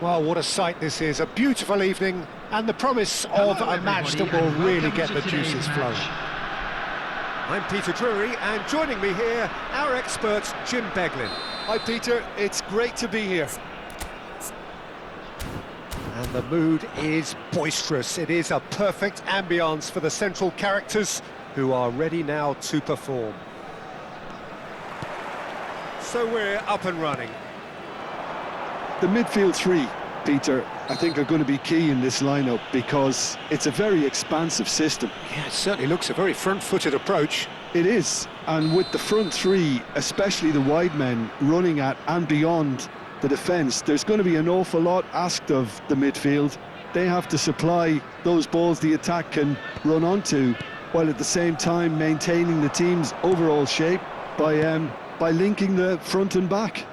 Well, what a sight this is. A beautiful evening and the promise of a match that will really get the juices flowing. I'm Peter Drury, and joining me here, our expert, Jim Beglin. Hi Peter, it's great to be here. And the mood is boisterous. It is a perfect ambience for the central characters who are ready now to perform. So we're up and running. The midfield three, Peter, I think are going to be key in this lineup because it's a very expansive system. Yeah, it certainly looks a very front-footed approach. It is, and with the front three, especially the wide men, running at and beyond the defence, there's going to be an awful lot asked of the midfield. They have to supply those balls the attack can run onto, while at the same time maintaining the team's overall shape by linking the front and back.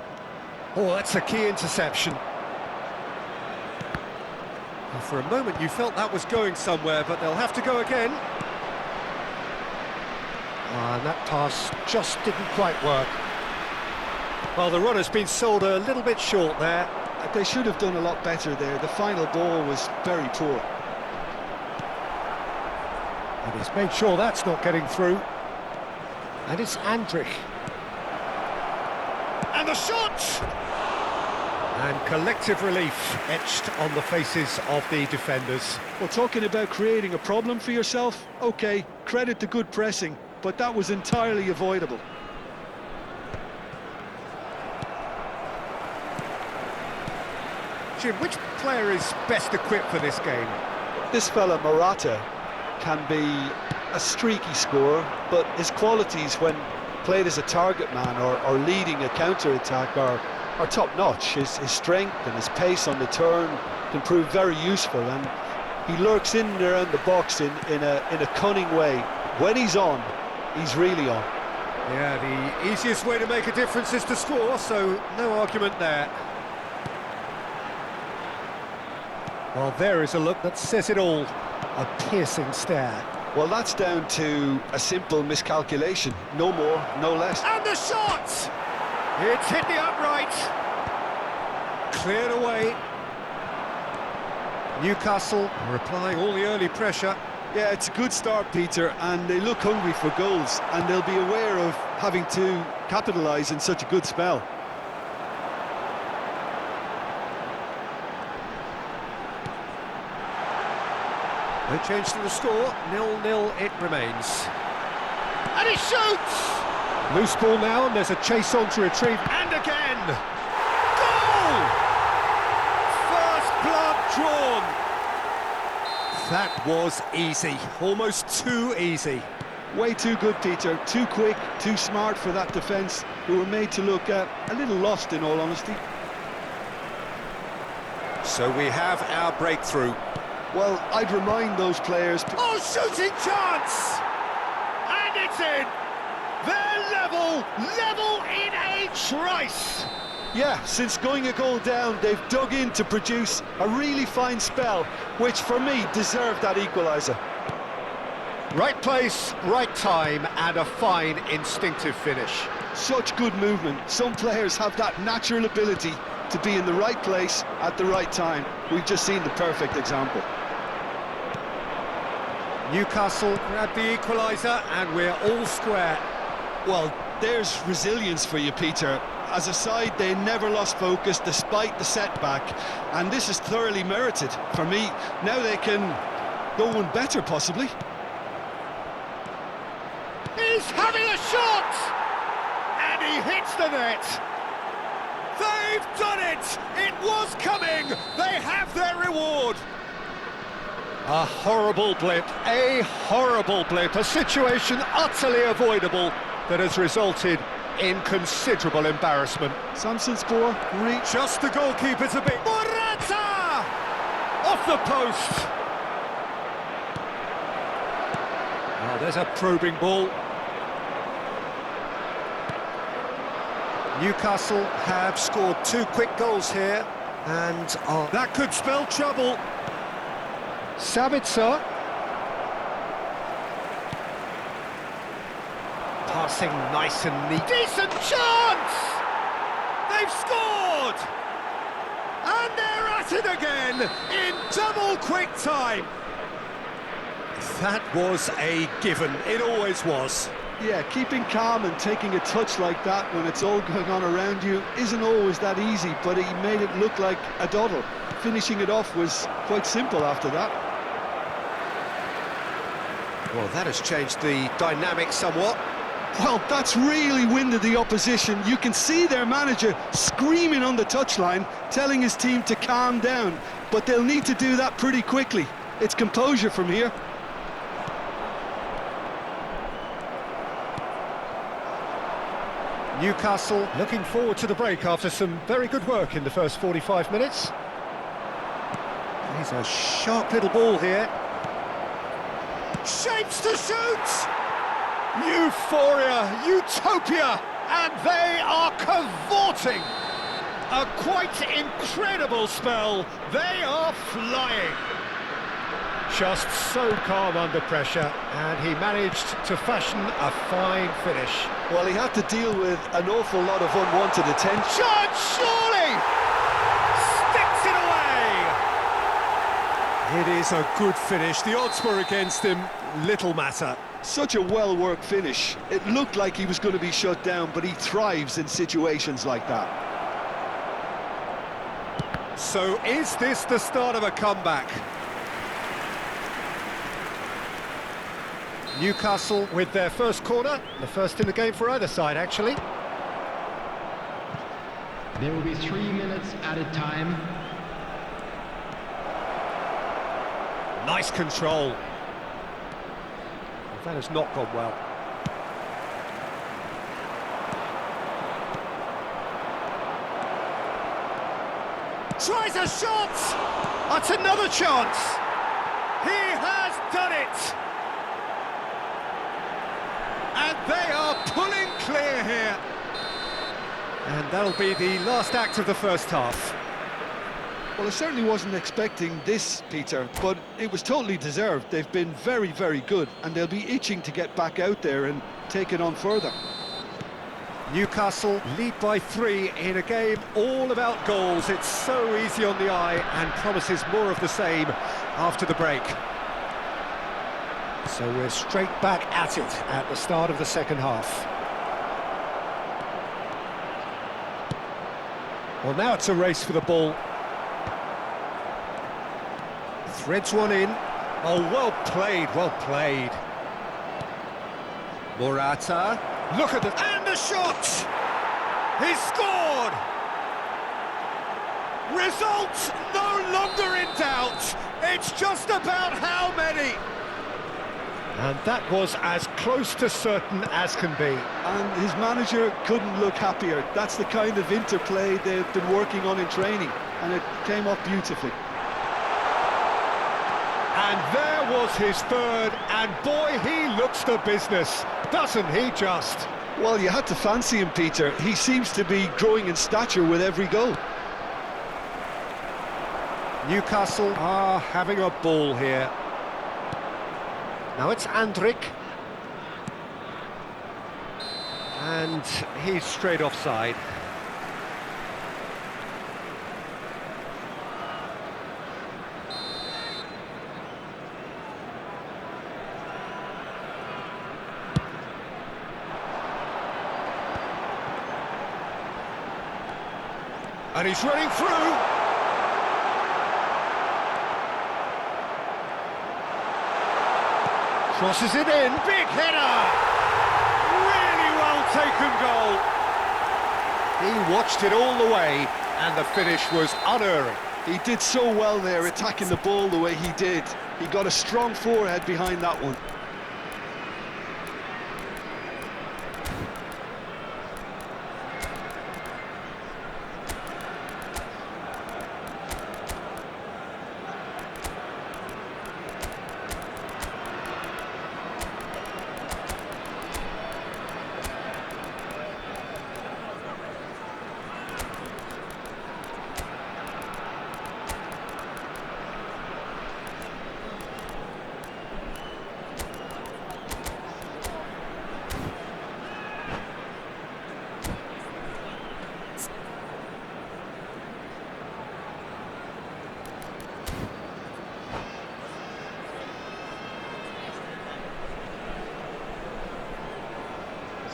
Oh, that's a key interception. Well, for a moment you felt that was going somewhere, but they'll have to go again. And that pass just didn't quite work. Well, the run has been sold a little bit short there, They should have done a lot better there. The final ball was very poor. And he's made sure that's not getting through. And it's Andrich. And the shot! And collective relief etched on the faces of the defenders. Well, talking about creating a problem for yourself, OK, credit to good pressing, but that was entirely avoidable. Jim, which player is best equipped for this game? This fella, Morata, can be a streaky scorer, but his qualities when played as a target man or leading a counter-attack are top-notch. His strength and his pace on the turn can prove very useful, and he lurks in and around the box in a cunning way. When he's on, he's really on. Yeah, the easiest way to make a difference is to score, so no argument there. Well, there is a look that says it all. A piercing stare. Well, that's down to a simple miscalculation. No more, no less. And the shot! It's hit the upright. Cleared away. Newcastle are applying all the early pressure. Yeah, it's a good start, Peter, and they look hungry for goals, and they'll be aware of having to capitalise in such a good spell. No change to the score, 0-0 it remains. And he shoots! Loose ball now, and there's a chase on to retrieve, and again! Goal! First blood drawn! That was easy, almost too easy. Way too good, Peter, too quick, too smart for that defence, who were made to look a little lost in all honesty. So we have our breakthrough. Well, I'd remind those players... Oh, shooting chance! And it's in! They're level in a trice! Yeah, since going a goal down, they've dug in to produce a really fine spell, which for me deserved that equaliser. Right place, right time, and a fine instinctive finish. Such good movement. Some players have that natural ability to be in the right place at the right time. We've just seen the perfect example. Newcastle grab the equaliser, and we're all square. Well, there's resilience for you, Peter. As a side, they never lost focus despite the setback, and this is thoroughly merited. For me, now they can go one better, possibly. He's having a shot! And he hits the net! They've done it! It was coming! They have their reward! A horrible blip, a situation utterly avoidable that has resulted in considerable embarrassment. Samson's score, Just the goalkeeper's a bit... Morata! Off the post! Oh, there's a probing ball. Newcastle have scored 2 quick goals here, and that could spell trouble. Sabitzer. Passing nice and neat. Decent chance! They've scored! And they're at it again in double quick time. That was a given. It always was. Yeah, keeping calm and taking a touch like that when it's all going on around you isn't always that easy, but he made it look like a doddle. Finishing it off was quite simple after that. Well, that has changed the dynamic somewhat. Well, that's really winded the opposition. You can see their manager screaming on the touchline, telling his team to calm down, but they'll need to do that pretty quickly. It's composure from here. Newcastle looking forward to the break after some very good work in the first 45 minutes. He's a sharp little ball here. Shapes to shoot! Euphoria, utopia, and they are cavorting. A quite incredible spell. They are flying. Just so calm under pressure, and he managed to fashion a fine finish. Well, he had to deal with an awful lot of unwanted attention. Shot, surely! It is a good finish. The odds were against him. Little matter. Such a well-worked finish. It looked like he was going to be shut down, but he thrives in situations like that. So is this the start of a comeback? Newcastle with their first corner, the first in the game for either side, actually. There will be 3 minutes added time. Nice control. That has not gone well. Tries a shot! That's another chance! He has done it! And they are pulling clear here. And that'll be the last act of the first half. Well, I certainly wasn't expecting this, Peter, but it was totally deserved. They've been very, very good, and they'll be itching to get back out there and take it on further. Newcastle lead by 3 in a game all about goals. It's so easy on the eye and promises more of the same after the break. So we're straight back at it at the start of the second half. Well, now it's a race for the ball. Threads one in. Oh, well played, well played. Morata. Look at the... And the shot! He scored! Result no longer in doubt. It's just about how many. And that was as close to certain as can be. And his manager couldn't look happier. That's the kind of interplay they've been working on in training, and it came off beautifully. And there was his third, and boy, he looks the business, doesn't he just? Well, you had to fancy him, Peter. He seems to be growing in stature with every goal. Newcastle are having a ball here. Now it's Andrik. And he's straight offside. And he's running through. Crosses it in. Big header. Really well taken goal. He watched it all the way, and the finish was unerring. He did so well there, attacking the ball the way he did. He got a strong forehead behind that one.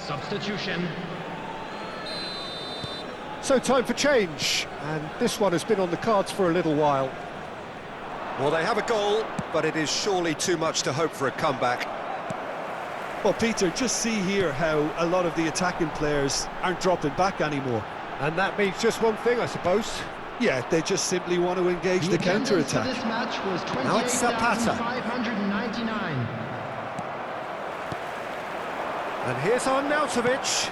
Substitution. So time for change, and this one has been on the cards for a little while. Well, they have a goal, but it is surely too much to hope for a comeback. Well, Peter, just see here how a lot of the attacking players aren't dropping back anymore. And that means just one thing, I suppose. Yeah, they just simply want to engage the counter-attack. This match was Now it's Zapata. 28,599. And here's Arnautovic.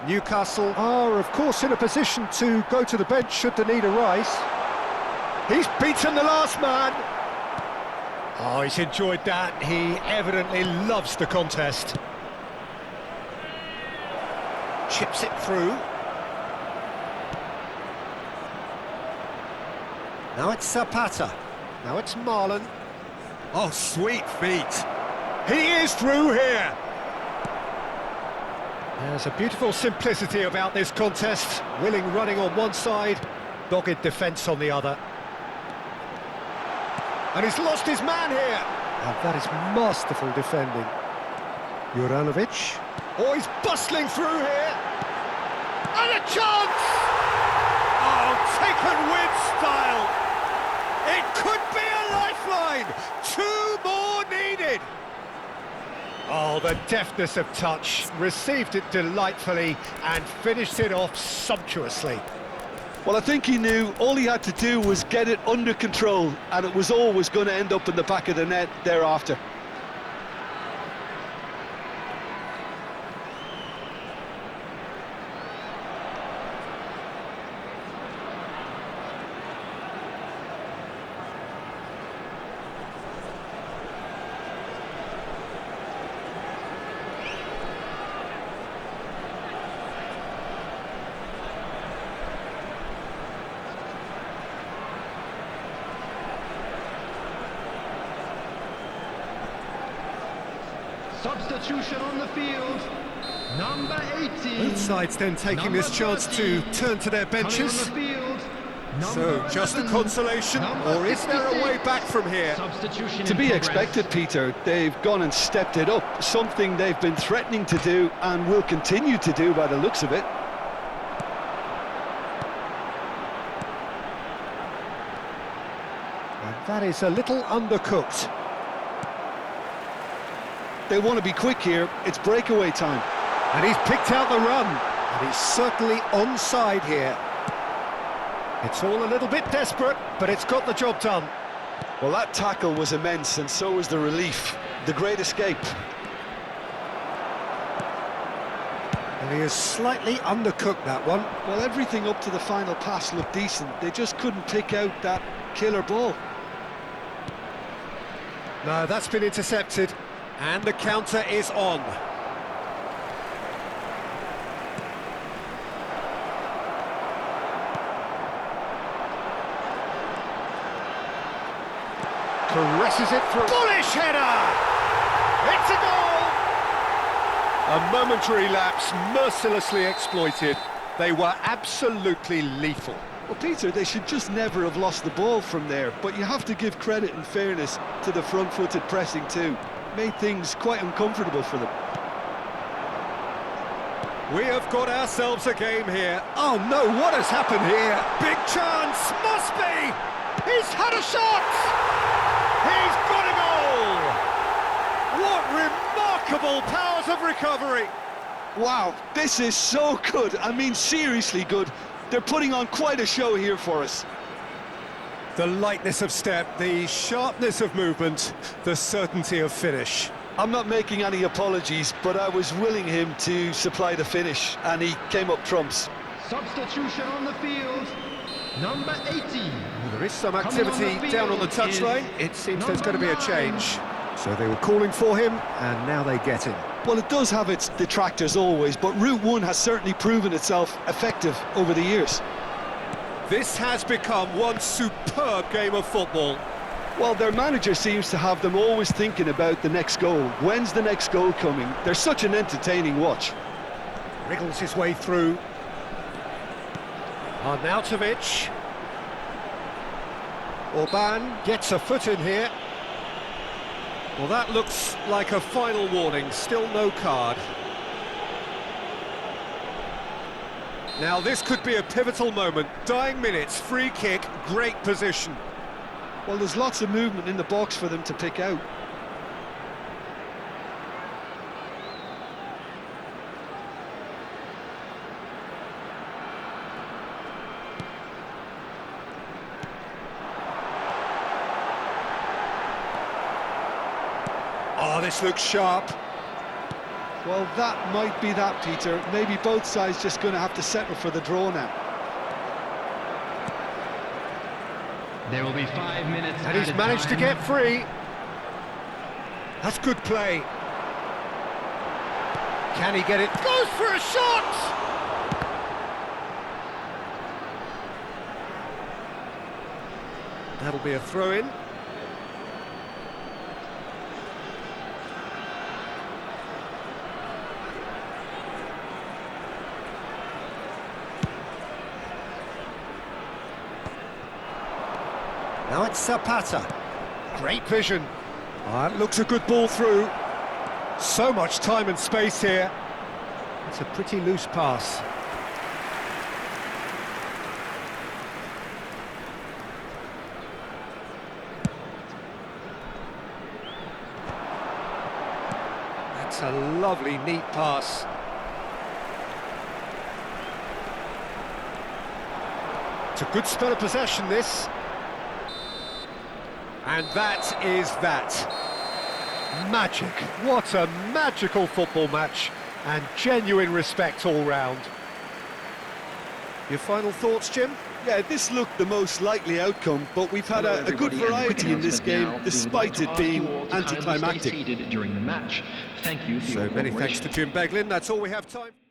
Newcastle are, of course, in a position to go to the bench should the need arise. He's beaten the last man. Oh, he's enjoyed that. He evidently loves the contest. Chips it through. Now it's Zapata. Now it's Marlon. Oh, sweet feet. He is through here. There's a beautiful simplicity about this contest. Willing running on one side, dogged defence on the other. And he's lost his man here. And that is masterful defending. Juranovic. Oh, he's bustling through here. And a chance! Oh, taken with style. It could be a lifeline. 2 more needed. Oh, the deftness of touch. Received it delightfully and finished it off sumptuously. Well, I think he knew all he had to do was get it under control, and it was always going to end up in the back of the net thereafter. Substitution on the field. Number 18. Both sides then taking this chance to turn to their benches. So, just a consolation, or is there a way back from here? Substitution To in be progress. expected, Peter. They've gone and stepped it up, something they've been threatening to do and will continue to do by the looks of it. And that is a little undercooked. They want to be quick here. It's breakaway time. And he's picked out the run. And he's certainly onside here. It's all a little bit desperate, but it's got the job done. Well, that tackle was immense, and so was the relief. The great escape. And he has slightly undercooked that one. Well, everything up to the final pass looked decent. They just couldn't pick out that killer ball. No, that's been intercepted. And the counter is on. Caresses it through. Bullish header! It's a goal! A momentary lapse, mercilessly exploited. They were absolutely lethal. Well, Peter, they should just never have lost the ball from there, but you have to give credit and fairness to the front-footed pressing too. Made things quite uncomfortable for them. We have got ourselves a game here. Oh no, what has happened here? Big chance, must be! He's had a shot! He's got a goal! What remarkable powers of recovery! Wow, this is so good. I mean, seriously good. They're putting on quite a show here for us. The lightness of step, the sharpness of movement, the certainty of finish. I'm not making any apologies, but I was willing him to supply the finish, and he came up trumps. Substitution on the field. Number 18. Well, there is some Coming activity on the down on the field touchline. is It seems there's going to be a number change. So they were calling for him, and now they get him. Well, it does have its detractors always, but Route 1 has certainly proven itself effective over the years. This has become one superb game of football. Well, their manager seems to have them always thinking about the next goal. When's the next goal coming? They're such an entertaining watch. Wriggles his way through. Arnautovic. Orban gets a foot in here. Well, that looks like a final warning. Still no card. Now, this could be a pivotal moment. Dying minutes, free kick, great position. Well, there's lots of movement in the box for them to pick out. Oh, this looks sharp. Well, that might be that, Peter. Maybe both sides just going to have to settle for the draw now. There will be 5 minutes. And he's managed to get free. That's good play. Can he get it? Goes for a shot! That'll be a throw-in. Now it's Zapata. Great vision. That looks a good ball through. So much time and space here. It's a pretty loose pass. That's a lovely, neat pass. It's a good spell of possession, this. And that is that. Magic. What a magical football match. And genuine respect all round. Your final thoughts, Jim? Yeah, this looked the most likely outcome, but we've had a good variety in this game, despite it being anticlimactic. During the match. Thank you. So many thanks to Jim Beglin. That's all we have time for.